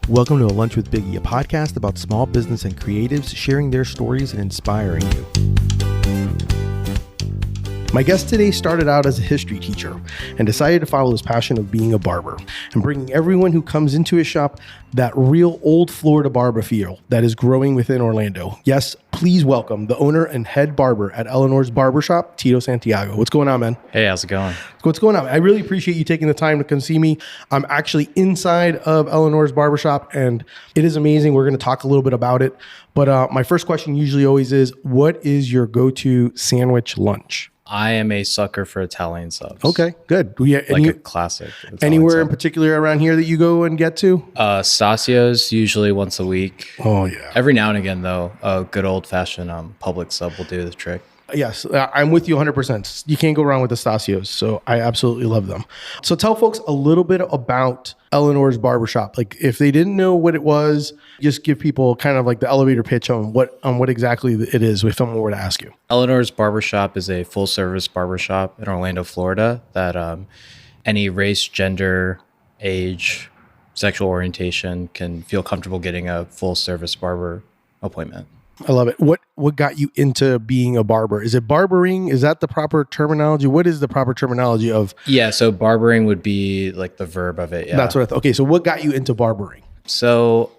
Welcome to A Lunch with Biggie, a podcast about small business and creatives sharing their stories and inspiring you. My guest today started out as a history teacher and decided to follow his passion of being a barber and bringing everyone who comes into his shop that real old Florida Barber feel that is growing within Orlando. Yes, please welcome the owner and head barber at Eleanor's Barbershop, Tito Santiago. What's going on, man? Hey, how's it going? What's going on? I really appreciate you taking the time to come see me. I'm actually inside of Eleanor's Barbershop, and it is amazing. We're going to talk a little bit about it. But my first question usually always is, what is your go-to sandwich lunch? I am a sucker for Italian subs. Okay, good. A classic. Italian Anywhere sub. in particular around here that you go and get to? Stasio's usually once a week. Oh, yeah. Every now and again, though, a good old-fashioned public sub will do the trick. Yes, I'm with you 100%. You can't go wrong with the Stasio's, so I absolutely love them. So tell folks a little bit about Eleanor's Barbershop. Like, if they didn't know what it was, just give people kind of like the elevator pitch on what exactly it is if someone were to ask you. Eleanor's Barbershop is a full-service barbershop in Orlando, Florida that any race, gender, age, sexual orientation can feel comfortable getting a full-service barber appointment. I love it. What got you into being a barber? Is it barbering? Is that the proper terminology? What is the proper terminology of? Yeah, so barbering would be like the verb of it. Yeah. That's what I thought. Okay, so what got you into barbering? So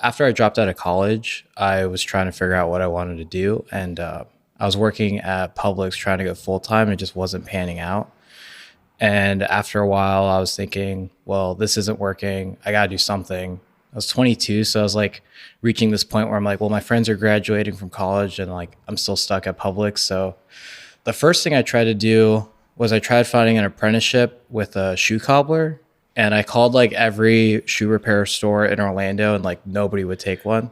after I dropped out of college, I was trying to figure out what I wanted to do. And I was working at Publix trying to go full-time, and it just wasn't panning out. And after a while, I was thinking, well, this isn't working. I got to do something. I was 22, so I was like reaching this point where I'm like, well, my friends are graduating from college and like I'm still stuck at Publix. So the first thing I tried to do was I tried finding an apprenticeship with a shoe cobbler, and I called like every shoe repair store in Orlando and like nobody would take one.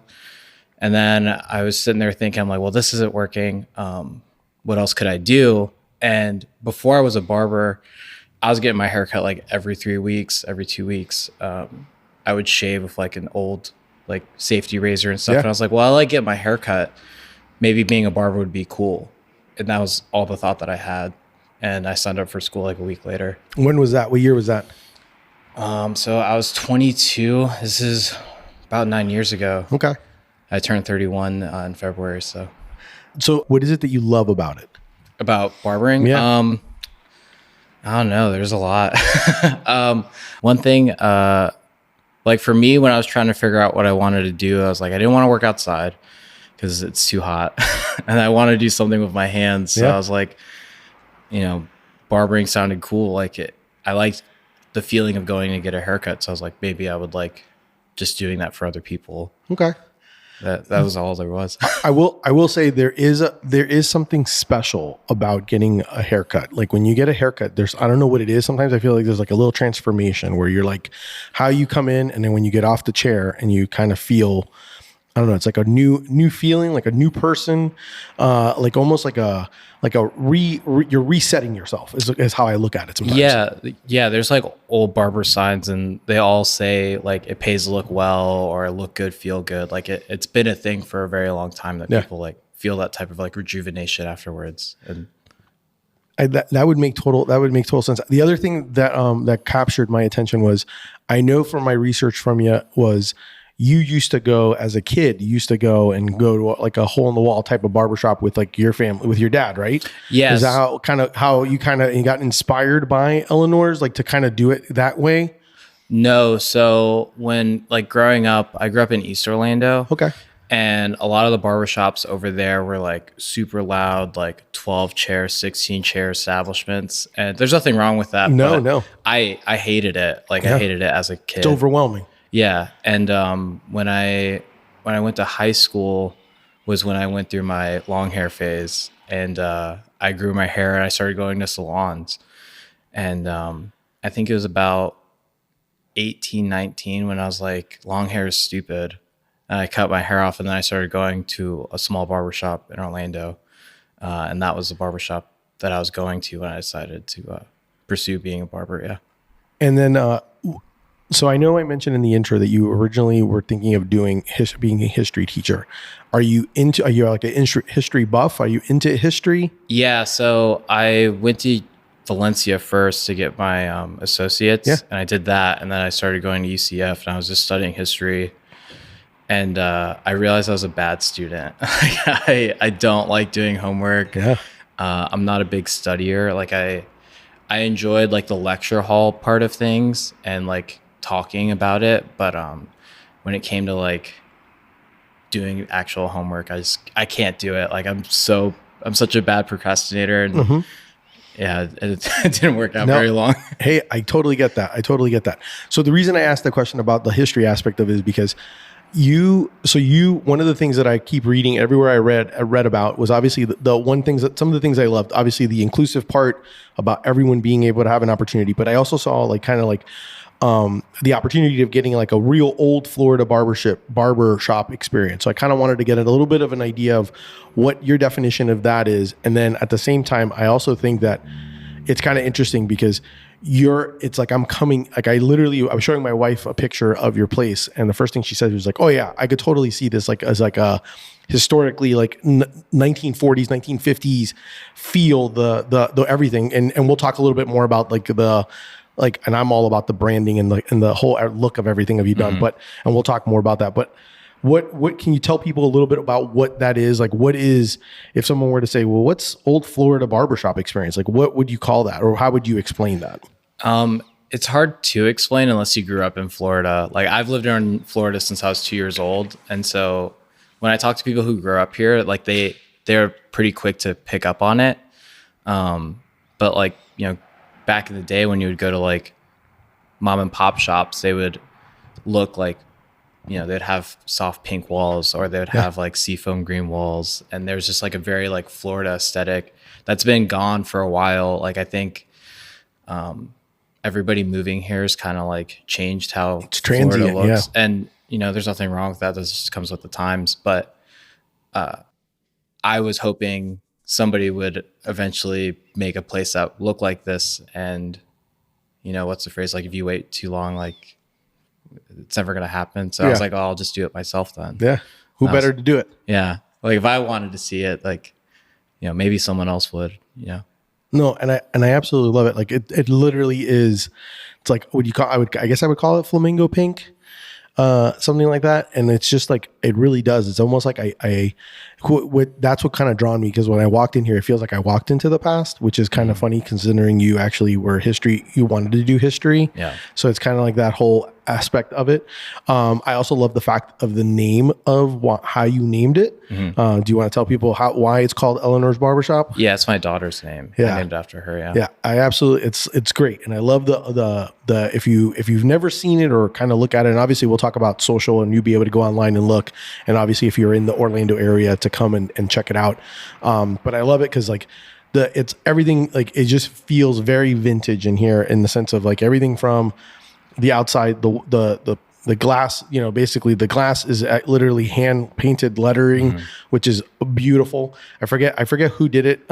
And then I was sitting there thinking, I'm like, well, this isn't working. What else could I do? And before I was a barber, I was getting my hair cut like every 3 weeks, every 2 weeks. I would shave with like an old like safety razor and stuff. Yeah. And I was like, well, I like getting my hair cut. Maybe being a barber would be cool. And that was all the thought that I had. And I signed up for school like a week later. When was that? What year was that? So I was 22. This is about 9 years ago. Okay. I turned 31 in February. So what is it that you love about it? About barbering? Yeah. I don't know. There's a lot. One thing, like for me, when I was trying to figure out what I wanted to do, I was like, I didn't want to work outside because it's too hot. And I wanted to do something with my hands. So I was like, barbering sounded cool. I liked the feeling of going to get a haircut. So I was like, maybe I would like just doing that for other people. Okay. That was all there was. I will say there is something special about getting a haircut. Like when you get a haircut, I don't know what it is. Sometimes I feel like there's like a little transformation where you're like how you come in, and then when you get off the chair and you kind of feel, I don't know, it's like a new feeling, like a new person, like almost like you're resetting yourself is how I look at it sometimes. Yeah. There's like old barber signs, and they all say like it pays to look well or look good, feel good. Like it's been a thing for a very long time that people like feel that type of like rejuvenation afterwards. And that would make total sense. The other thing that captured my attention was, I know from my research from you was, you used to go as a kid, to like a hole in the wall type of barbershop with like your family, with your dad, right? Yes. Is that how you got inspired by Eleanor's, like to kind of do it that way? No. So when like growing up, I grew up in East Orlando. Okay. And a lot of the barbershops over there were like super loud, like 12 chair, 16 chair establishments. And there's nothing wrong with that. No. I hated it. I hated it as a kid. It's overwhelming. Yeah. And when I went to high school was when I went through my long hair phase, and I grew my hair and I started going to salons. And I think it was about 18, 19 when I was like, long hair is stupid. And I cut my hair off, and then I started going to a small barbershop in Orlando. And that was the barbershop that I was going to when I decided to pursue being a barber. Yeah. And then so I know I mentioned in the intro that you originally were thinking of being a history teacher. Are you like a history buff? Are you into history? Yeah. So I went to Valencia first to get my associates, Yeah. and I did that, and then I started going to UCF, and I was just studying history, and I realized I was a bad student. I don't like doing homework. Yeah. I'm not a big studier. Like I enjoyed like the lecture hall part of things and like talking about it, but when it came to like doing actual homework, I can't do it. Like I'm such a bad procrastinator, and yeah, it didn't work out very long. Hey, I totally get that. So the reason I asked the question about the history aspect of it is because one of the things that I keep reading everywhere I read about was obviously some of the things I loved, obviously the inclusive part about everyone being able to have an opportunity, but I also saw like kind of like the opportunity of getting like a real old Florida barbershop experience. So I kind of wanted to get a little bit of an idea of what your definition of that is. And then at the same time, I also think that it's kind of interesting because it's like I was showing my wife a picture of your place, and the first thing she said was like, oh yeah, I could totally see this like as like a historically like 1940s, 1950s feel, the everything. And we'll talk a little bit more about and I'm all about the branding and the whole look of everything have you done, and we'll talk more about that. But what can you tell people a little bit about what that is? Like, what is, if someone were to say, well, what's old Florida barbershop experience? Like, what would you call that? Or how would you explain that? It's hard to explain unless you grew up in Florida. Like I've lived in Florida since I was 2 years old. And so when I talk to people who grew up here, like they're pretty quick to pick up on it. But like, you know, back in the day when you would go to like mom and pop shops, they would look like, you know, they'd have soft pink walls, or they would have like seafoam green walls. And there's just like a very like Florida aesthetic that's been gone for a while. Like I think everybody moving here has kind of like changed how it's transient, Florida looks. Yeah. And, you know, there's nothing wrong with that. This just comes with the times. But I was hoping somebody would eventually make a place that looked like this. And, you know, what's the phrase? Like if you wait too long, like it's never going to happen. So I was like, oh, I'll just do it myself then. Yeah. Who better to do it? Yeah. Like if I wanted to see it, like, you know, maybe someone else would, you know? No. And I absolutely love it. Like it literally is, it's like, I guess I would call it flamingo pink, something like that. And it's just like, it really does. It's almost like that's what kind of drawn me. Because when I walked in here, it feels like I walked into the past, which is kind of funny considering you actually you wanted to do history. Yeah. So it's kind of like that whole aspect of it. I also love the fact of the name of how you named it. Do you want to tell people why it's called Eleanor's Barbershop? Yeah, it's my daughter's name. Yeah. I named it after her. Yeah. Yeah, I absolutely. It's great, and I love the if you've never seen it or kind of look at it, and obviously we'll talk about social, and you'll be able to go online and look, and obviously if you're in the Orlando area to come and check it out. But I love it because like it's everything, like it just feels very vintage in here in the sense of like everything from the outside, the glass, you know, basically the glass is literally hand painted lettering, which is beautiful. I forget who did it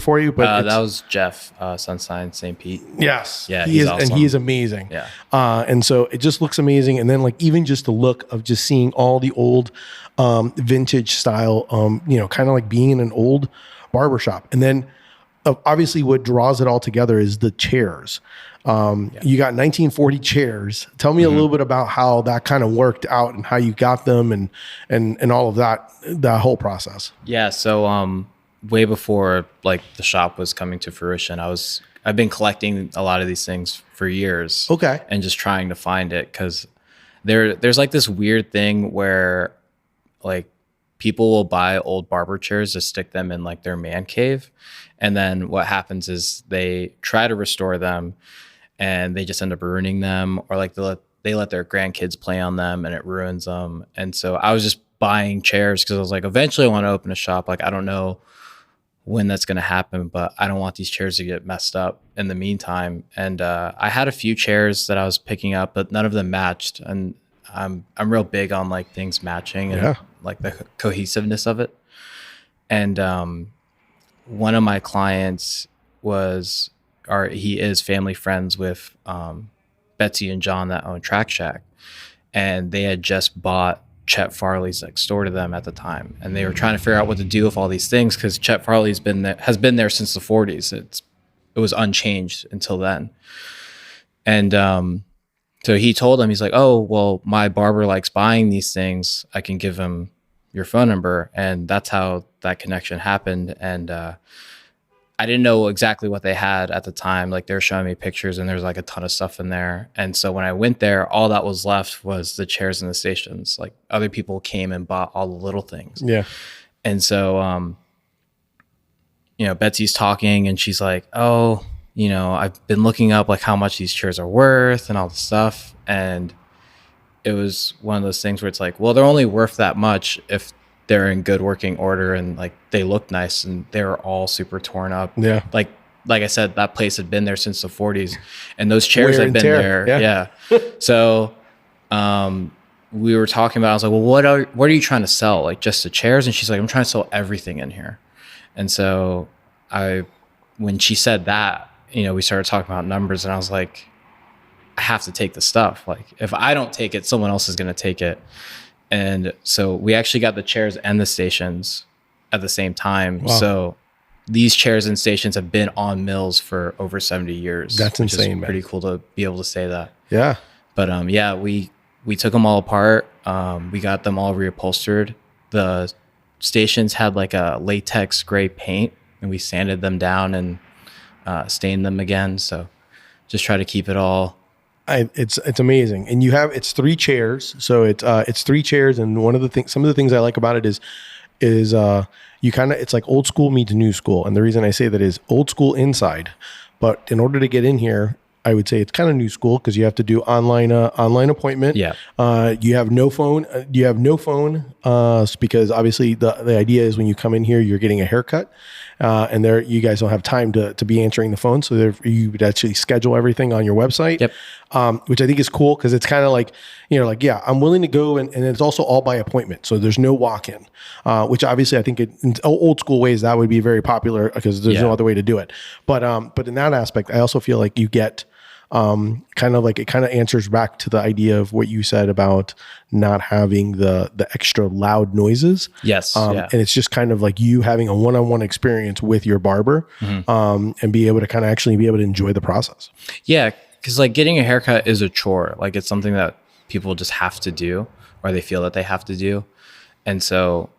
for you, but that was Jeff, Sunshine St. Pete. Yes. Yeah. He is, awesome. and he is amazing. Yeah. And so it just looks amazing. And then like, even just the look of just seeing all the old, vintage style, you know, kind of like being in an old barbershop. And then obviously what draws it all together is the chairs. You got 1940 chairs. Tell me a little bit about how that kind of worked out and how you got them and all of that whole process. Yeah. So, way before like the shop was coming to fruition, I've been collecting a lot of these things for years. Okay. And just trying to find it. 'Cause there's like this weird thing where like people will buy old barber chairs to stick them in like their man cave. And then what happens is they try to restore them and they just end up ruining them, or like they let their grandkids play on them and it ruins them. And so I was just buying chairs because I was like, eventually I want to open a shop. Like, I don't know when that's going to happen, but I don't want these chairs to get messed up in the meantime. And I had a few chairs that I was picking up, but none of them matched. And I'm real big on like things matching and like the cohesiveness of it. And one of my clients he is family friends with Betsy and John that own Track Shack, and they had just bought Chet Farley's next door to them at the time, and they were trying to figure out what to do with all these things because Chet Farley's has been there since the 40s. It's it was unchanged until then. And so he told him, he's like, oh, well, my barber likes buying these things. I can give him your phone number. And that's how that connection happened. And I didn't know exactly what they had at the time. Like, they were showing me pictures and there's like a ton of stuff in there. And so when I went there, all that was left was the chairs and the stations. Like, other people came and bought all the little things. Yeah. And so, Betsy's talking and she's like, oh, I've been looking up like how much these chairs are worth and all the stuff. And it was one of those things where it's like, well, they're only worth that much if they're in good working order and like they look nice, and they were all super torn up. Yeah. Like I said, that place had been there since the 40s, and those chairs Wear had and been tear. there. Yeah. So, we were talking about, I was like, well, what are you trying to sell? Like, just the chairs? And she's like, I'm trying to sell everything in here. And so when she said that, we started talking about numbers, and I was like, I have to take the stuff. Like, if I don't take it, someone else is going to take it. And so we actually got the chairs and the stations at the same time. Wow. So these chairs and stations have been on mills for over 70 years. That's insane, man. Pretty cool to be able to say that. Yeah. But we took them all apart. We got them all reupholstered. The stations had like a latex gray paint, and we sanded them down and stained them again. So just try to keep it all. It's amazing. And it's 3 chairs. So it's 3 chairs. And some of the things I like about it is you it's like old school meets new school. And the reason I say that is old school inside, but in order to get in here, I would say it's kind of new school because you have to do online appointment. Yeah. You have no phone. Because obviously the idea is when you come in here, you're getting a haircut. And there, you guys don't have time to be answering the phone. So you would actually schedule everything on your website. Yep. Which I think is cool because it's kind of like, yeah, I'm willing to go. And it's also all by appointment. So there's no walk-in, which obviously I think in old school ways, that would be very popular because there's no other way to do it. But in that aspect, I also feel like you get, it kind of answers back to the idea of what you said about not having the extra loud noises. Yes. And it's just kind of like you having a one-on-one experience with your barber, and be able to kind of actually be able to enjoy the process. Yeah. Cause like getting a haircut is a chore. Like, it's something that people just have to do, or they feel that they have to do. And so,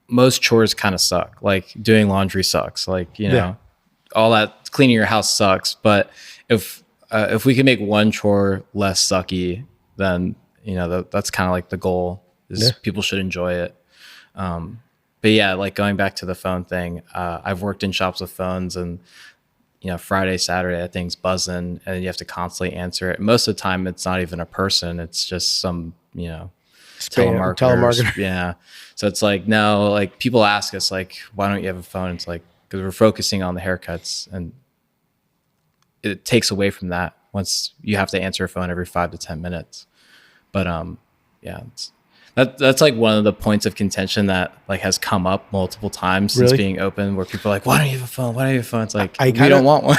most chores kind of suck. Like, doing laundry sucks. Like, all that cleaning your house sucks. But if we can make one chore less sucky, then that's kind of like the goal. Is people should enjoy it. But yeah, like going back to the phone thing, I've worked in shops with phones, and Friday, Saturday, that thing's buzzing, and you have to constantly answer it. Most of the time, it's not even a person; it's just some telemarketer. Yeah. So it's like, no, like people ask us like, why don't you have a phone? It's like, because we're focusing on the haircuts, and it takes away from that once you have to answer a phone every 5 to 10 minutes. But yeah, that's like one of the points of contention that like has come up multiple times since being open, where people are like, why don't you have a phone? Why don't you have a phone? It's like, we don't want one.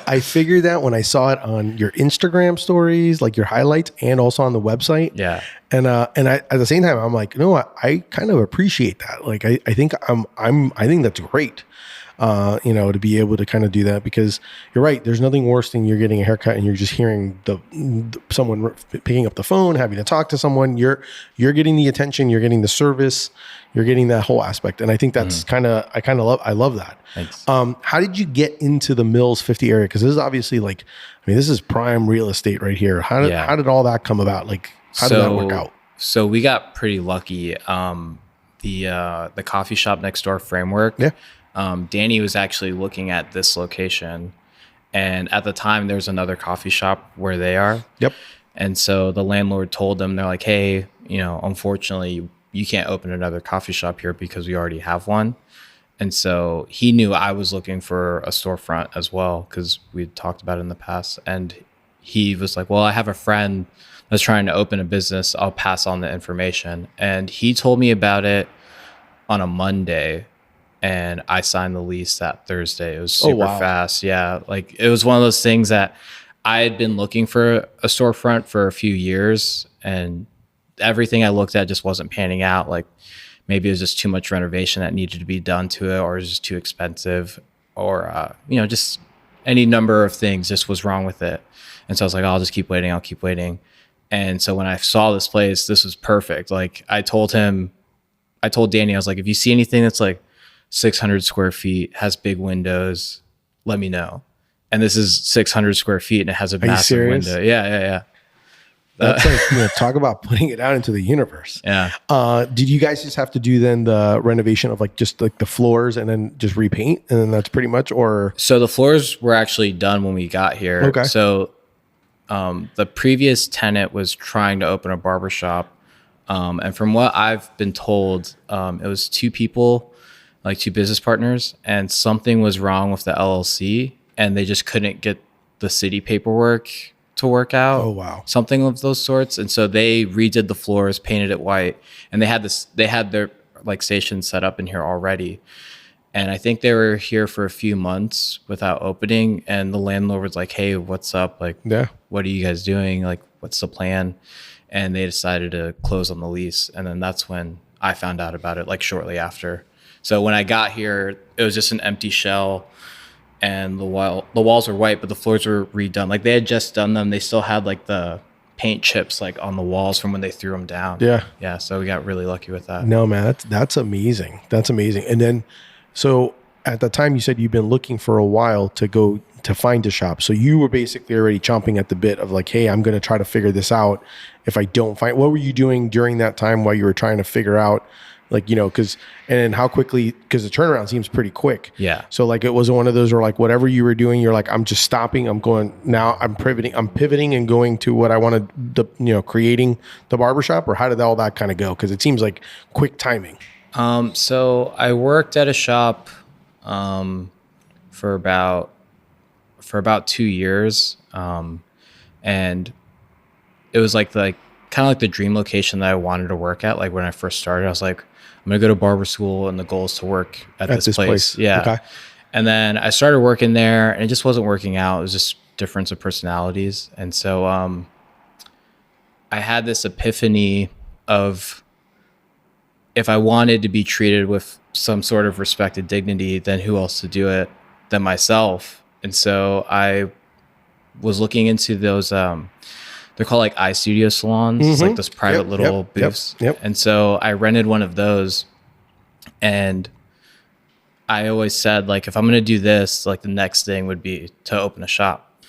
I figured that when I saw it on your Instagram stories, like your highlights, and also on the website. Yeah. And I, at the same time, I'm like, I kind of appreciate that. Like, I think I think that's great. To be able to kind of do that, because you're right. There's nothing worse than you're getting a haircut and you're just hearing someone picking up the phone, having to talk to someone. You're getting the attention, you're getting the service, you're getting that whole aspect. And I think that's I love that. Thanks. How did you get into the Mills 50 area? Because this is obviously this is prime real estate right here. How did all that come about? Like, how did that work out? So we got pretty lucky. The coffee shop next door, Framework. Yeah. Danny was actually looking at this location, and at the time there's another coffee shop where they are. Yep. And so the landlord told them, they're like, hey, unfortunately you can't open another coffee shop here because we already have one. And so he knew I was looking for a storefront as well, because we'd talked about it in the past. And he was like, well, I have a friend that's trying to open a business. I'll pass on the information. And he told me about it on a Monday, and I signed the lease that Thursday. It was super fast. Yeah. Like, it was one of those things that I had been looking for a storefront for a few years, and everything I looked at just wasn't panning out. Like, maybe it was just too much renovation that needed to be done to it, or it was just too expensive. or just any number of things just was wrong with it. And so I was like, oh, I'll just keep waiting. I'll keep waiting. And so when I saw this place, this was perfect. Like I told Danny, I was like, if you see anything that's like 600 square feet, has big windows, let me know. And this is 600 square feet and it has a massive window. Yeah. That's like, talk about putting it out into the universe. Yeah. Did you guys just have to do then the renovation of like just like the floors and then just repaint and then that's pretty much, or? So the floors were actually done when we got here. Okay. So the previous tenant was trying to open a barbershop. And from what I've been told, it was two people, like two business partners, and something was wrong with the LLC and they just couldn't get the city paperwork to work out. Oh, wow. Something of those sorts. And so they redid the floors, painted it white, and they had their like station set up in here already. And I think they were here for a few months without opening. And the landlord was like, hey, what's up? Like, what are you guys doing? Like, what's the plan? And they decided to close on the lease. And then that's when I found out about it, like shortly after. So when I got here, it was just an empty shell and the walls were white, but the floors were redone. Like they had just done them. They still had like the paint chips like on the walls from when they threw them down. Yeah. So we got really lucky with that. No, man, that's amazing. That's amazing. And then, so at the time you said you've been looking for a while to go to find a shop. So you were basically already chomping at the bit of like, hey, I'm going to try to figure this out. If I don't find, what were you doing during that time while you were trying to figure out, like, and then how quickly, because the turnaround seems pretty quick. Yeah. So like, it wasn't one of those where like, whatever you were doing, you're like, I'm just stopping. I'm going now, I'm pivoting and going to what I wanted, creating the barbershop, or how did all that kind of go? Cause it seems like quick timing. So I worked at a shop, for about 2 years. And it was like kind of like the dream location that I wanted to work at. Like when I first started, I was like, I'm going to go to barber school and the goal is to work at this place. Yeah. Okay. And then I started working there and it just wasn't working out. It was just difference of personalities. And so, I had this epiphany of, if I wanted to be treated with some sort of respect and dignity, then who else to do it than myself? And so I was looking into those, they're called like eye studio salons. Mm-hmm. It's like those private little booths. Yep. And so I rented one of those, and I always said, like, if I'm going to do this, like the next thing would be to open a shop.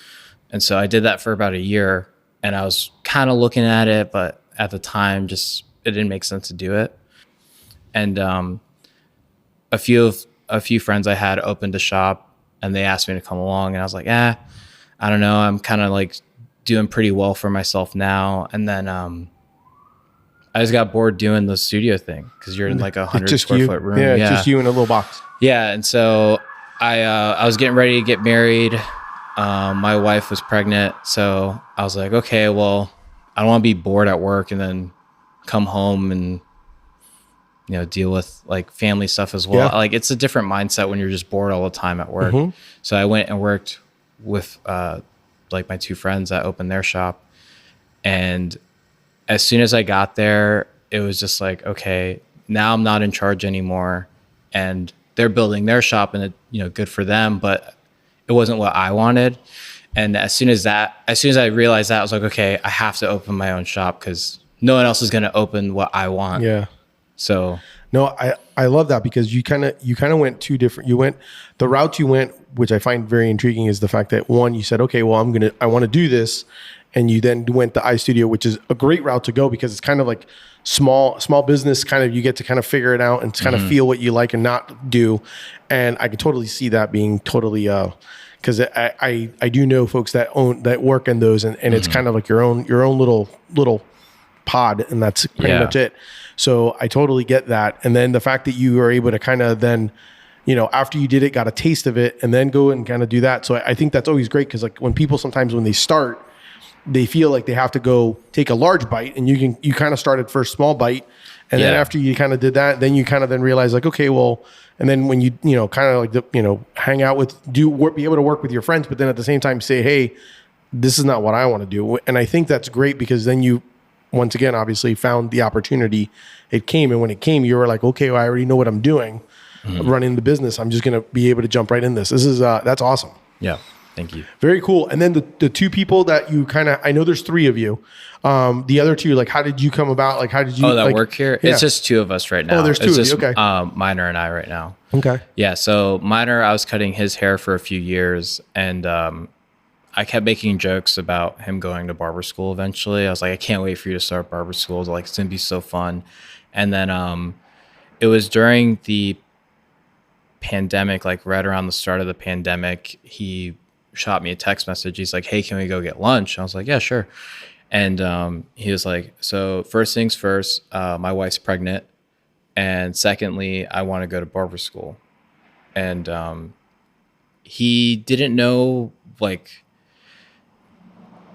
And so I did that for about a year, and I was kind of looking at it, but at the time just, it didn't make sense to do it. And a few friends I had opened a shop and they asked me to come along, and I was like, I don't know. I'm kind of like doing pretty well for myself now. And then I just got bored doing the studio thing because you're in like 100 square foot room. Yeah, just you in a little box. Yeah. And so I was getting ready to get married. My wife was pregnant. So I was like, okay, well, I don't want to be bored at work and then come home and deal with like family stuff as well. Yeah. Like it's a different mindset when you're just bored all the time at work. Mm-hmm. So I went and worked with like my two friends that opened their shop. And as soon as I got there, it was just like, okay, now I'm not in charge anymore. And they're building their shop and it, good for them, but it wasn't what I wanted. And as soon as I realized that, I was like, okay, I have to open my own shop because no one else is going to open what I want. Yeah. So no, I love that because you kind of went two different. The route you went, which I find very intriguing, is the fact that one, you said, okay, well, I want to do this, and you then went the iStudio, which is a great route to go because it's kind of like small business. Kind of you get to kind of figure it out and kind of feel what you like and not do, and I can totally see that being totally because I do know folks that work in those, and it's kind of like your own little pod, and that's pretty much it. So I totally get that. And then the fact that you were able to kind of then, after you did it, got a taste of it and then go and kind of do that. So I think that's always great because like when people sometimes when they start, they feel like they have to go take a large bite, and you kind of started first small bite. And then after you kind of did that, then you kind of then realize like, okay, well, and then when you, kind of like hang out with, be able to work with your friends, but then at the same time say, hey, this is not what I want to do. And I think that's great because then you, once again, obviously found the opportunity. It came. And when it came, you were like, okay, well, I already know what I'm doing. running the business. I'm just going to be able to jump right in this. This is, that's awesome. Yeah. Thank you. Very cool. And then the two people that you kind of, I know there's three of you. The other two, like, how did you come about? Like, how did you work here? Yeah. It's just two of us right now. Oh, there's two of you. Okay. Minor and I right now. Okay. Yeah. So Minor, I was cutting his hair for a few years, and I kept making jokes about him going to barber school eventually. I was like, I can't wait for you to start barber school. Like, it's going to be so fun. And then it was during the pandemic, like right around the start of the pandemic, he shot me a text message. He's like, hey, can we go get lunch? I was like, yeah, sure. And he was like, so first things first, my wife's pregnant. And secondly, I want to go to barber school. And he didn't know,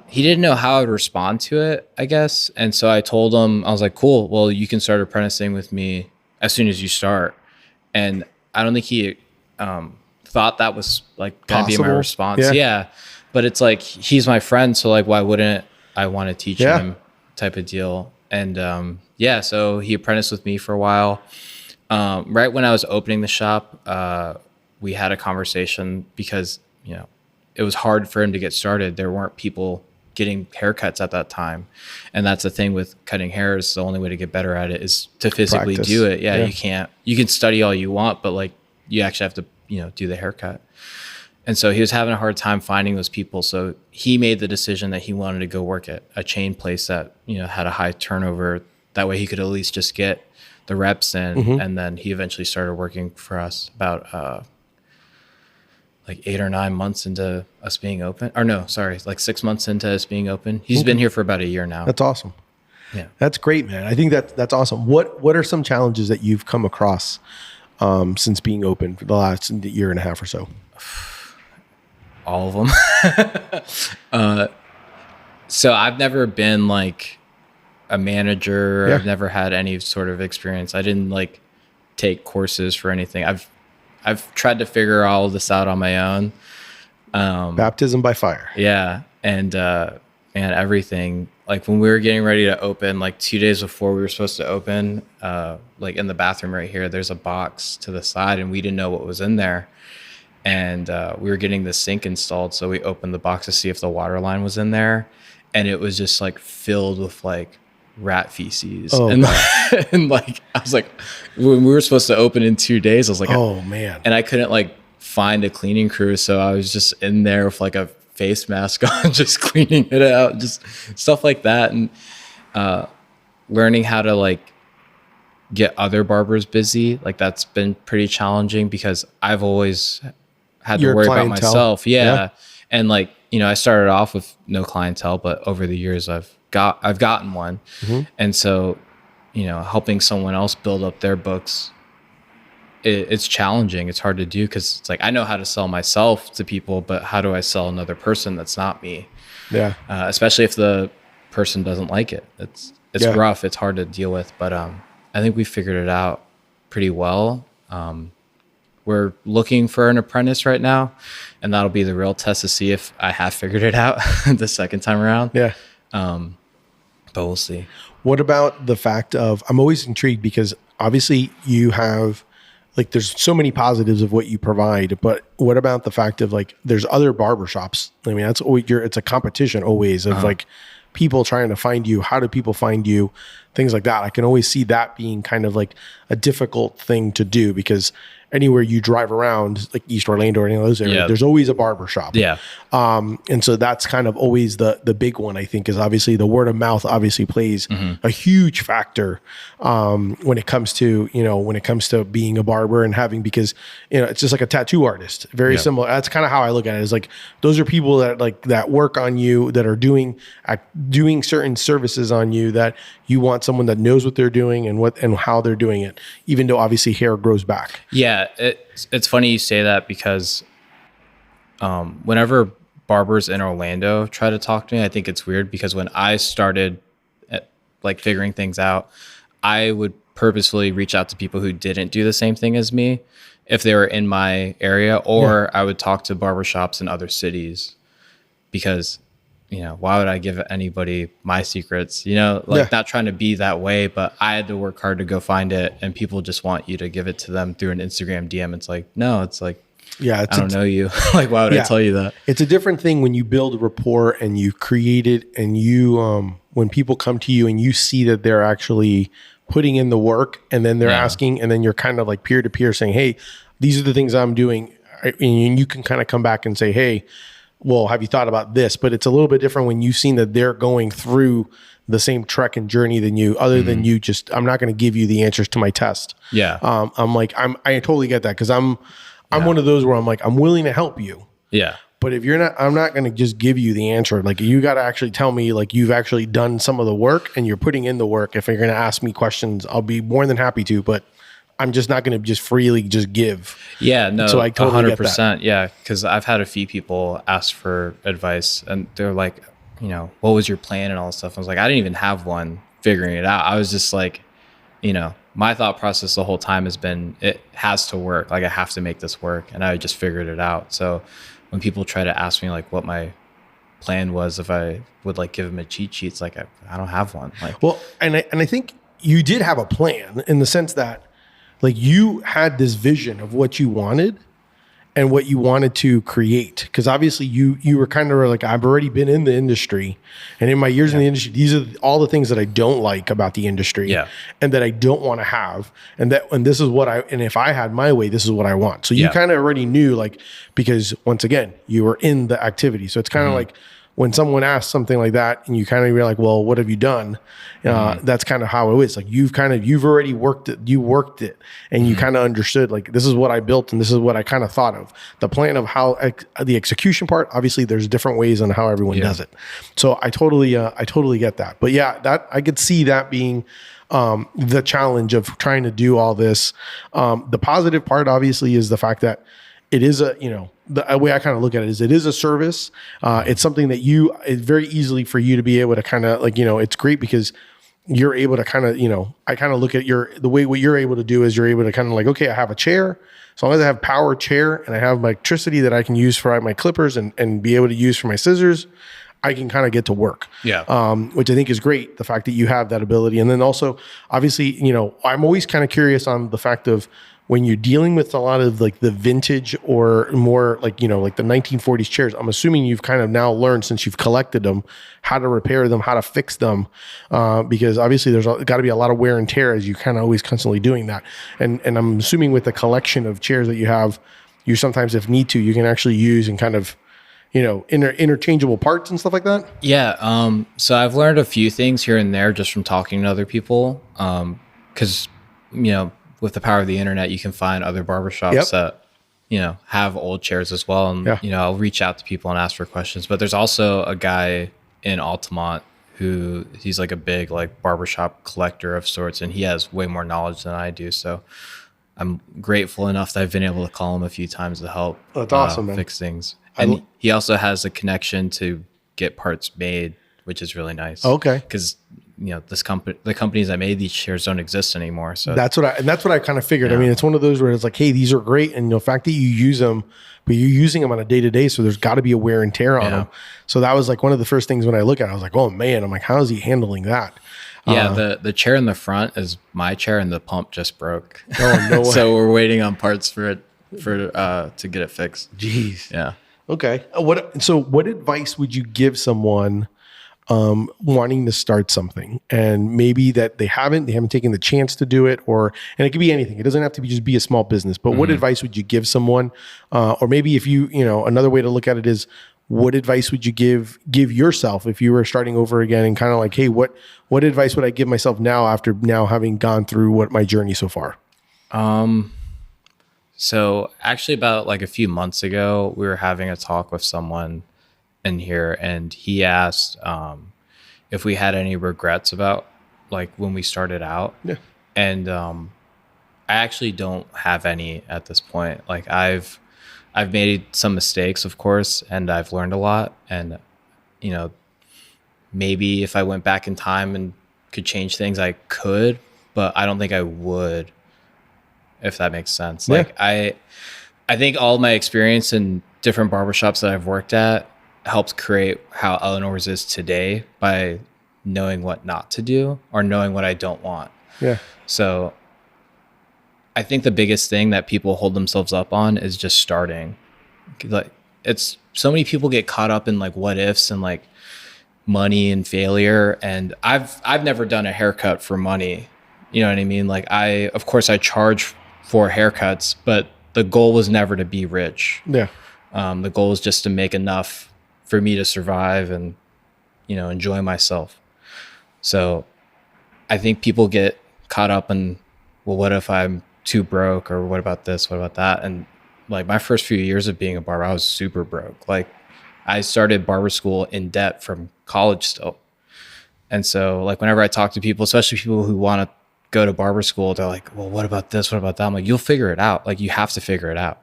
he didn't know how I'd respond to it, I guess. And so I told him, I was like, cool, well, you can start apprenticing with me as soon as you start. And I don't think he thought that was like going to be my response. Yeah. But it's like, he's my friend. So like, why wouldn't I want to teach him type of deal? And so he apprenticed with me for a while. Right when I was opening the shop, we had a conversation because, it was hard for him to get started. There weren't people getting haircuts at that time. And that's the thing with cutting hair, is the only way to get better at it is to physically do it. Yeah. You can study all you want, but like you actually have to, do the haircut. And so he was having a hard time finding those people. So he made the decision that he wanted to go work at a chain place that, had a high turnover. That way he could at least just get the reps in. And then he eventually started working for us about, like 8 or 9 months into us being open. Or no, sorry, like 6 months into us being open. He's been here for about a year now. That's awesome. Yeah. That's great, man. I think that's awesome. What are some challenges that you've come across since being open for the last year and a half or so? All of them. So I've never been like a manager. I've never had any sort of experience. I didn't like take courses for anything. I've tried to figure all this out on my own. Baptism by fire. Yeah. And everything, like when we were getting ready to open, like 2 days before we were supposed to open, like in the bathroom right here, there's a box to the side and we didn't know what was in there. And we were getting the sink installed. So we opened the box to see if the water line was in there. And it was just like filled with like rat feces. And like, I was like, when we were supposed to open in 2 days, I was like, oh man. And I couldn't like find a cleaning crew. So I was just in there with like a face mask on, just cleaning it out, just stuff like that. And learning how to like get other barbers busy. Like that's been pretty challenging because I've always had to worry about myself. Yeah. And like, I started off with no clientele, but over the years I've gotten one. And so, helping someone else build up their books, it's challenging. It's hard to do because it's like, I know how to sell myself to people, but how do I sell another person that's not me? Yeah. Especially if the person doesn't like it. It's rough. It's hard to deal with, but I think we figured it out pretty well. We're looking for an apprentice right now, and that'll be the real test to see if I have figured it out the second time around. Yeah. But we'll see. What about the fact of, I'm always intrigued because obviously you have, like, there's so many positives of what you provide, but what about the fact of like, there's other barbershops? I mean, that's always it's a competition always of like people trying to find you. How do people find you? Things like that. I can always see that being kind of like a difficult thing to do because anywhere you drive around, like East Orlando or any of those areas, there's always a barber shop. Yeah. And so that's kind of always the big one, I think, is obviously the word of mouth obviously plays a huge factor when it comes to being a barber and having, because, it's just like a tattoo artist, very similar. That's kind of how I look at it, is like, those are people that work on you, that are doing certain services on you, that you want someone that knows what they're doing and how they're doing it, even though obviously hair grows back. Yeah. It's funny you say that because whenever barbers in Orlando try to talk to me, I think it's weird because when I started figuring things out, I would purposefully reach out to people who didn't do the same thing as me if they were in my area, or I would talk to barbershops in other cities because why would I give anybody my secrets? Yeah. Not trying to be that way, but I had to work hard to go find it, and people just want you to give it to them through an Instagram DM. It's like, no, it's like, Yeah. I don't know you. Like, why would I tell you that? It's a different thing when you build rapport and you create it, and you, when people come to you and you see that they're actually putting in the work, and then they're asking, and then you're kind of like peer to peer saying, hey, these are the things I'm doing. And you can kind of come back and say, hey, well, have you thought about this? But it's a little bit different when you've seen that they're going through the same trek and journey than you, other than you just, I'm not going to give you the answers to my test. Yeah. I totally get that. Cause I'm one of those where I'm like, I'm willing to help you. Yeah. But if you're not, I'm not going to just give you the answer. Like, you got to actually tell me, like, you've actually done some of the work and you're putting in the work. If you're going to ask me questions, I'll be more than happy to, but I'm just not going to just freely just give. Yeah, no, so I totally 100%. Get that. Yeah, because I've had a few people ask for advice, and they're like, what was your plan and all this stuff. I was like, I didn't even have one figuring it out. I was just like, my thought process the whole time has been, it has to work. Like, I have to make this work, and I just figured it out. So when people try to ask me like what my plan was, if I would like give them a cheat sheet, it's like, I don't have one. Like, well, and I think you did have a plan in the sense that, like, you had this vision of what you wanted and what you wanted to create. Because obviously you were kind of like, I've already been in the industry, and in my years in the industry, these are all the things that I don't like about the industry, and that I don't want to have. And this is what and if I had my way, this is what I want. So you kind of already knew, like, because once again, you were in the activity. So it's kind of like, when someone asks something like that and you kind of be like, well, what have you done? That's kind of how it is. Like, you've already worked it. You worked it, and you kind of understood, like, this is what I built and this is what I kind of thought of. The plan of how the execution part, obviously there's different ways on how everyone does it. So I totally get that. But yeah, that I could see that being the challenge of trying to do all this. The positive part obviously is the fact that it is the way I kind of look at it is, it is a service. It's something that it's very easily for you to be able to kind of like, it's great because you're able to kind of, I kind of look at the way what you're able to do is you're able to kind of like, okay, I have a chair. As long as I have power chair and I have my electricity that I can use for my clippers and be able to use for my scissors, I can kind of get to work. Yeah. Which I think is great. The fact that you have that ability. And then also, obviously, I'm always kind of curious on the fact of, when you're dealing with a lot of like the vintage or more like, like the 1940s chairs, I'm assuming you've kind of now learned, since you've collected them, how to repair them, how to fix them. Because obviously there's got to be a lot of wear and tear as you kind of always constantly doing that. And I'm assuming with the collection of chairs that you have, you sometimes, if need to, you can actually use and kind of, interchangeable parts and stuff like that. Yeah. So I've learned a few things here and there just from talking to other people. Cause with the power of the internet, you can find other barbershops that, have old chairs as well. And, I'll reach out to people and ask for questions. But there's also a guy in Altamont he's like a big like barbershop collector of sorts, and he has way more knowledge than I do. So I'm grateful enough that I've been able to call him a few times to help That's awesome, man. Fix things. And he also has a connection to get parts made, which is really nice. Okay. Because the companies that made these chairs don't exist anymore. So that's what I kind of figured. I mean, it's one of those where it's like, hey, these are great. And the fact that you use them, but you're using them on a day to day. So there's got to be a wear and tear on them. So that was like one of the first things when I look at it, I was like, oh man, I'm like, how is he handling that? Yeah. The chair in the front is my chair and the pump just broke. Oh, no way. So we're waiting on parts to get it fixed. Jeez. Yeah. Okay. What advice would you give someone wanting to start something, and maybe that they haven't taken the chance to do it, and it could be anything. It doesn't have to be just be a small business, but what advice would you give someone? Or maybe if another way to look at it is, what advice would you give yourself if you were starting over again, and kind of like, hey, what advice would I give myself now after now having gone through what my journey so far? So actually about like a few months ago, we were having a talk with someone in here, and he asked if we had any regrets about like when we started out. Yeah. And I actually don't have any at this point. Like I've made some mistakes, of course, and I've learned a lot. And maybe if I went back in time and could change things, I could, but I don't think I would, if that makes sense. Yeah. Like I think all my experience in different barbershops that I've worked at helped create how Eleanor's is today by knowing what not to do or knowing what I don't want. Yeah. So I think the biggest thing that people hold themselves up on is just starting. Like, it's so many people get caught up in like what ifs and like money and failure. And I've never done a haircut for money. You know what I mean? Like, of course I charge for haircuts, but the goal was never to be rich. Yeah. The goal was just to make enough for me to survive and, enjoy myself. So I think people get caught up in, well, what if I'm too broke, or what about this? What about that? And like my first few years of being a barber, I was super broke. Like, I started barber school in debt from college still. And so like whenever I talk to people, especially people who want to go to barber school, they're like, well, what about this? What about that? I'm like, you'll figure it out. Like, you have to figure it out.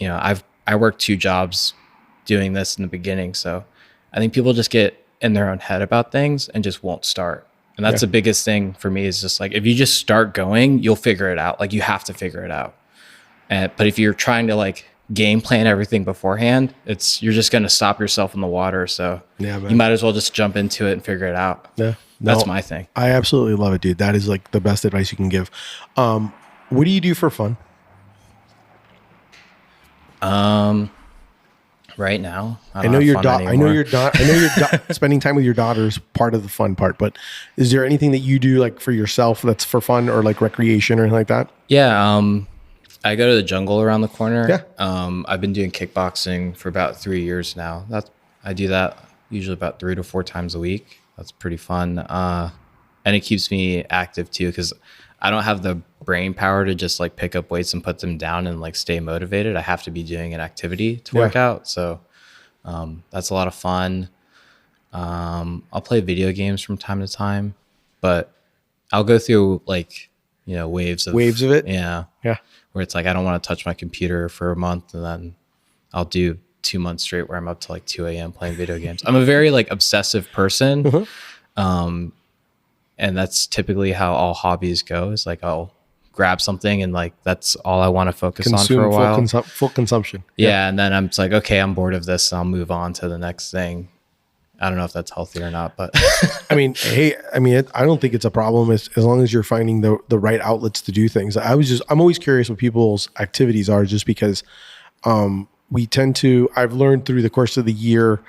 I worked 2 jobs doing this in the beginning. So I think people just get in their own head about things and just won't start. And that's the biggest thing for me, is just like, if you just start going, you'll figure it out. Like, you have to figure it out. But if you're trying to like game plan everything beforehand, you're just going to stop yourself in the water. So you might as well just jump into it and figure it out. Yeah. That's my thing. I absolutely love it, dude. That is like the best advice you can give. What do you do for fun? Right now, I know your spending time with your daughter is part of the fun part, but is there anything that you do like for yourself that's for fun or like recreation or anything like that? Yeah. I go to the jungle around the corner. Yeah. I've been doing kickboxing for about 3 years now. I do that usually about 3 to 4 times a week. That's pretty fun. And it keeps me active too, because I don't have the brain power to just like pick up weights and put them down and like stay motivated. I have to be doing an activity to work out. So that's a lot of fun. I'll play video games from time to time, but I'll go through like, waves of it. Yeah. Yeah. Where it's like, I don't want to touch my computer for a month, and then I'll do 2 months straight where I'm up to like 2 a.m. playing video games. I'm a very like obsessive person. Mm-hmm. And that's typically how all hobbies go, is like, I'll grab something and like, that's all I want to focus on for a while. Full consumption. Yeah. And then I'm just like, okay, I'm bored of this. I'll move on to the next thing. I don't know if that's healthy or not, but I don't think it's a problem as long as you're finding the right outlets to do things. I'm always curious what people's activities are, just because I've learned through the course of the year,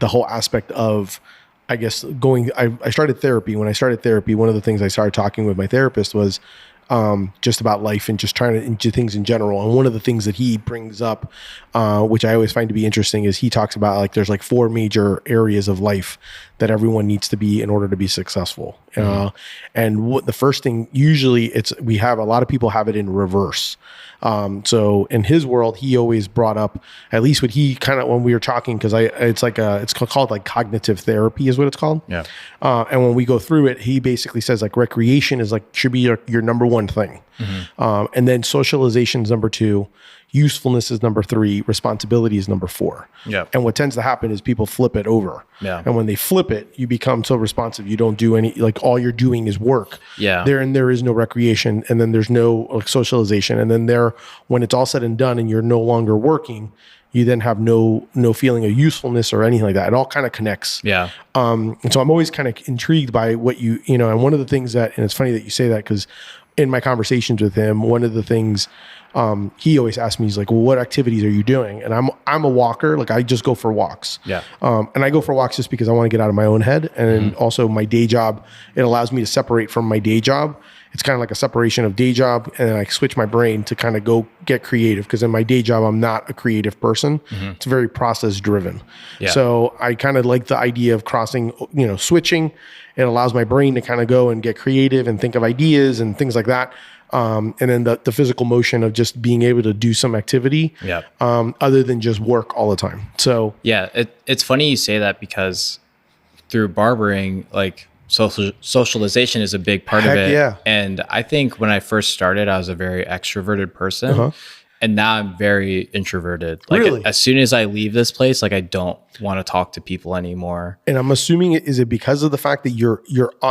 the whole aspect of, I guess, I started therapy. When I started therapy, one of the things I started talking with my therapist was just about life and just trying to into things in general. And one of the things that he brings up, which I always find to be interesting, is he talks about like there's like 4 major areas of life that everyone needs to be in order to be successful. Mm-hmm. And what the first thing, usually a lot of people have it in reverse. So in his world, he always brought up, at least what he kind of, when we were talking, because it's called like cognitive therapy is what it's called. Yeah. And when we go through it, he basically says like recreation is like, should be your number 1 thing. Mm-hmm. And then socialization is number 2. Usefulness is number 3. Responsibility is number 4. Yeah. And what tends to happen is people flip it over. Yeah. And when they flip it, you become so responsive. You don't do any, like all you're doing is work. Yeah. There is no recreation, and then there's no like socialization. And then when it's all said and done and you're no longer working, you then have no feeling of usefulness or anything like that. It all kind of connects. Yeah. And so I'm always kind of intrigued by what and one of the things and it's funny that you say that, because in my conversations with him, one of the things he always asks me, he's like, well, what activities are you doing? And I'm a walker. Like, I just go for walks. Yeah. And I go for walks just because I want to get out of my own head. And also my day job, it allows me to separate from my day job. It's kind of like a separation of day job. And then I switch my brain to kind of go get creative, because in my day job, I'm not a creative person. Mm-hmm. It's very process driven. Yeah. So I kind of like the idea of crossing, switching. It allows my brain to kind of go and get creative and think of ideas and things like that. And then the physical motion of just being able to do some activity, other than just work all the time. So yeah, it's funny you say that, because through barbering, like socialization is a big part of it. Yeah. And I think when I first started, I was a very extroverted person. Uh-huh. And now I'm very introverted. Like, really? As soon as I leave this place, like, I don't want to talk to people anymore. And I'm assuming is it because of the fact that you're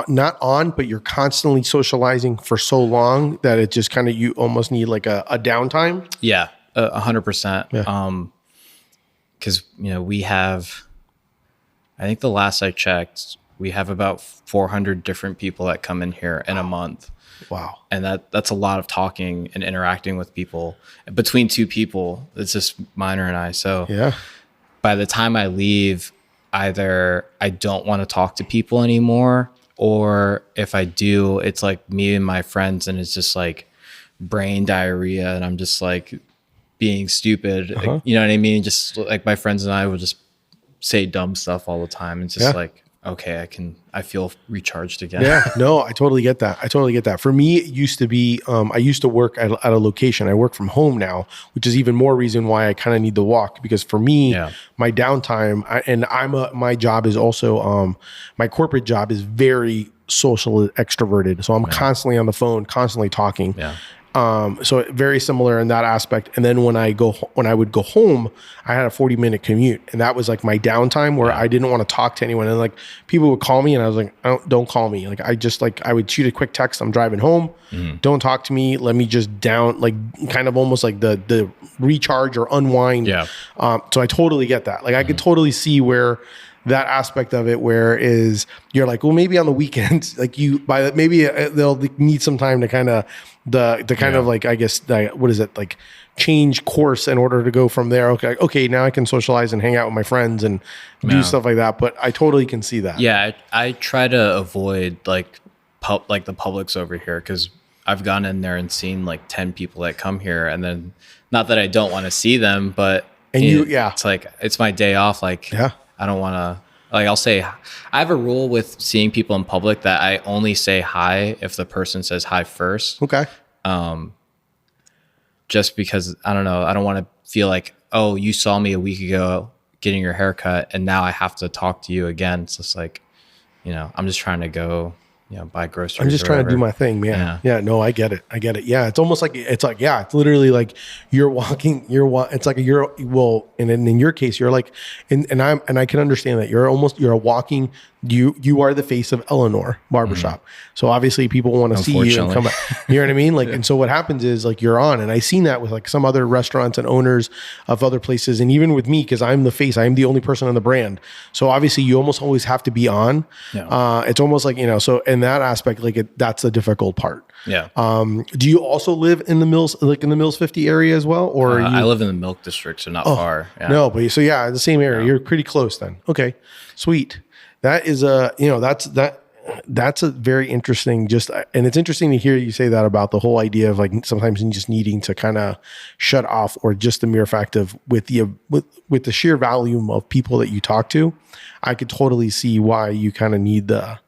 not on, but you're constantly socializing for so long that it just kind of, you almost need like a downtime? Yeah, 100%. Yeah. Because we have I think the last I checked, we have about 400 different people that come in here in a month. Wow. And that's a lot of talking and interacting with people between two people. It's just Minor and I. So Yeah. by the time I leave, either I don't want to talk to people anymore, or if I do, it's like me and my friends, and it's just like brain diarrhea, and I'm just like being stupid. Like, you know what I mean? Just like my friends and I will just say dumb stuff all the time. It's just like, okay, I feel recharged again. Yeah, no, I totally get that. For me, it used to be, I used to work at a location. I work from home now, which is even more reason why I kind of need the walk, because for me, my downtime, my job is also, my corporate job is very social extroverted. So I'm constantly on the phone, constantly talking. Yeah. So very similar in that aspect. And then when I would go home, I had a 40-minute commute, and that was like my downtime where I didn't want to talk to anyone. And like people would call me, and I was like, don't call me. Like I would shoot a quick text. I'm driving home. Don't talk to me. Let me just kind of almost like the recharge or unwind. Yeah. So I totally get that. Like I could totally see where that aspect of it, where is you're like, well, maybe on the weekends, like maybe they'll need some time to kind of of like, I guess, what is it, like change course in order to go from there. Okay, now I can socialize and hang out with my friends and do stuff like that. But I totally can see that. Yeah, I try to avoid like the Publix over here, because I've gone in there and seen like 10 people that come here, and then not that I don't want to see them, but it's like it's my day off. Like I don't want to. Like I'll say, I have a rule with seeing people in public that I only say hi if the person says hi first. Okay. Just because, I don't know, I don't want to feel like, oh, you saw me a week ago getting your haircut and now I have to talk to you again. It's just like, I'm just trying to go, buy groceries. I'm just trying to do my thing, man. Yeah. No, I get it. Yeah. It's almost like, it's literally like it's like and in your case, you're like, and I can understand that you're a walking, you are the face of Eleanor Barbershop. So obviously people want to see you and come back. You know what I mean? Like, and so what happens is like you're on, and I seen that with like some other restaurants and owners of other places. And even with me, cause I'm the face, I'm the only person on the brand. So obviously you almost always have to be on. Yeah. It's almost like, so in that aspect, like that's the difficult part. Yeah. Do you also live in the Mills, like in the Mills 50 area as well? Or I live in the Milk District, so not far. Yeah. No, but so the same area. You're pretty close then. Okay, sweet. That is that's a very interesting, and it's interesting to hear you say that about the whole idea of like sometimes just needing to kind of shut off, or just the mere fact of with the sheer volume of people that you talk to, I could totally see why you kind of need the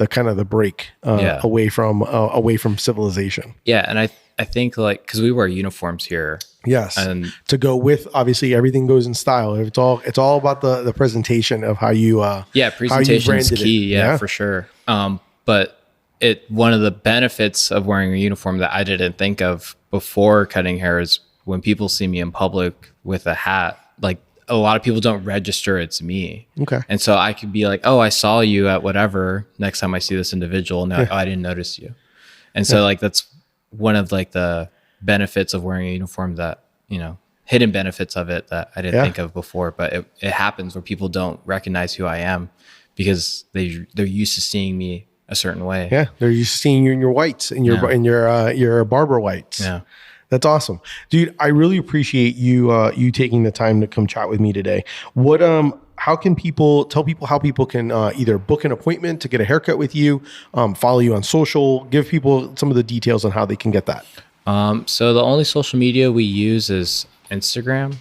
kind of the break away from civilization. Yeah, and I think like because we wear uniforms here. Yes, and to go with, obviously everything goes in style. It's all about the presentation of how you presentation is key. Yeah, for sure. But one of the benefits of wearing a uniform that I didn't think of before cutting hair is when people see me in public with a hat, like a lot of people don't register it's me. Okay. And so I could be like, oh, I saw you at whatever, next time I see this individual, and they're like, oh, I didn't notice you. And so like that's one of like the benefits of wearing a uniform, that hidden benefits of it that I didn't think of before. But it happens where people don't recognize who I am because they're used to seeing me a certain way. Yeah, they're used to seeing you in your whites and your Barber whites. Yeah. That's awesome, dude. I really appreciate you taking the time to come chat with me today. How can people tell people how people can either book an appointment to get a haircut with you, follow you on social, give people some of the details on how they can get that? So the only social media we use is Instagram.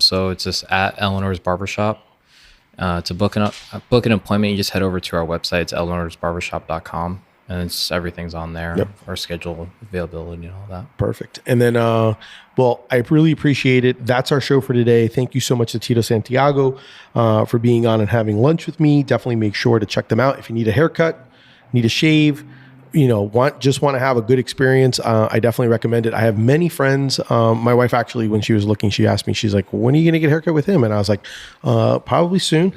So it's just at Eleanor's Barbershop. To book an appointment, you just head over to our website. It's eleanorsbarbershop.com. And everything's on there. Yep. Our schedule, availability, and all that. Perfect. And then, I really appreciate it. That's our show for today. Thank you so much to Tito Santiago for being on and having lunch with me. Definitely make sure to check them out if you need a haircut, need a shave, want to have a good experience, I definitely recommend it. I have many friends. My wife actually, when she was looking, she asked me, she's like, when are you going to get a haircut with him? And I was like, probably soon.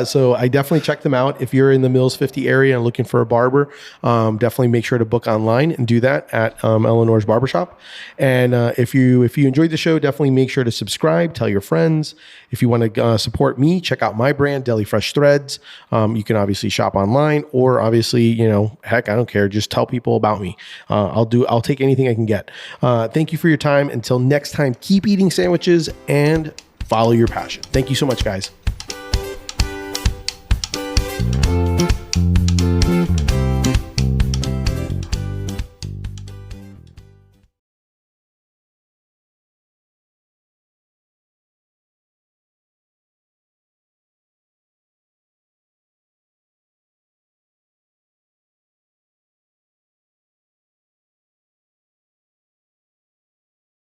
So I definitely check them out. If you're in the Mills 50 area and looking for a barber, definitely make sure to book online and do that at Eleanor's Barbershop. And if you enjoyed the show, definitely make sure to subscribe, tell your friends. If you want to support me, check out my brand, Deli Fresh Threads. You can obviously shop online, or obviously, heck, I don't care. Just tell people about me. I'll take anything I can get. Thank you for your time. Until next time, keep eating sandwiches and follow your passion. Thank you so much, guys.